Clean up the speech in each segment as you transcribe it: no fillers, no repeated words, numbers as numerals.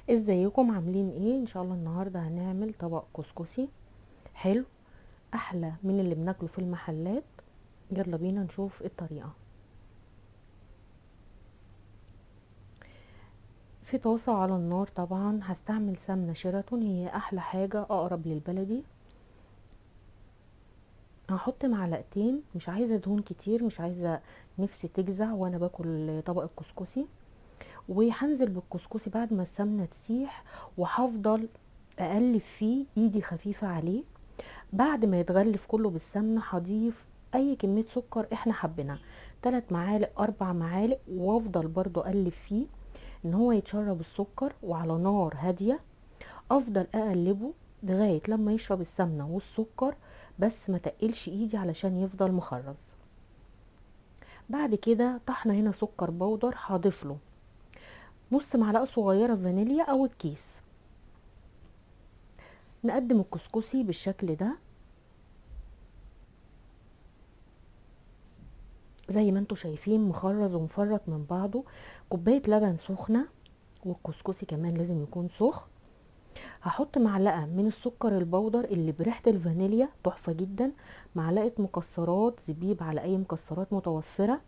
ازيكم عاملين ايه؟ ان شاء الله النهارده هنعمل طبق كسكسي حلو، احلى من اللي بناكله في المحلات. يلا بينا نشوف الطريقه. في طاسه على النار طبعا هستعمل سمنه شيراتون، هي احلى حاجه اقرب للبلدي. هحط معلقتين، مش عايزه دهون كتير، مش عايزه نفسي تجزع وانا باكل طبق الكسكسي. وهنزل بالكسكسي بعد ما السمنه تسيح، وهفضل اقلب فيه، ايدي خفيفه عليه. بعد ما يتغلف كله بالسمنه هضيف اي كميه سكر احنا حابينها، 3 معالق 4 معالق، وافضل برضو اقلب فيه ان هو يتشرب السكر، وعلى نار هاديه افضل اقلبه لغايه لما يشرب السمنه والسكر، بس ما تقلش ايدي علشان يفضل مخرز. بعد كده طحنه هنا سكر بودر، هضيف له نص معلقه صغيره فانيليا او الكيس. نقدم الكسكسي بالشكل ده زي ما انتوا شايفين، مخرز ومفرط من بعضه. كوبايه لبن سخنه، والكسكسي كمان لازم يكون سخن. هحط معلقه من السكر البودر اللي بريحه الفانيليا تحفه جدا، معلقه مكسرات زبيب على اي مكسرات متوفره،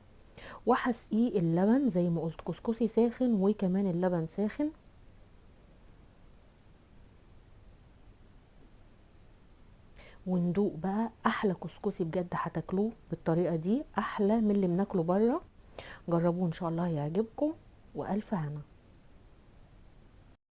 وهسقيه اللبن زي ما قلت، كسكسي ساخن وكمان اللبن ساخن. وندوق بقى احلى كسكسي بجد، هتاكلوه بالطريقه دي احلى من اللي بناكله بره. جربوه ان شاء الله هيعجبكم، والف هنا.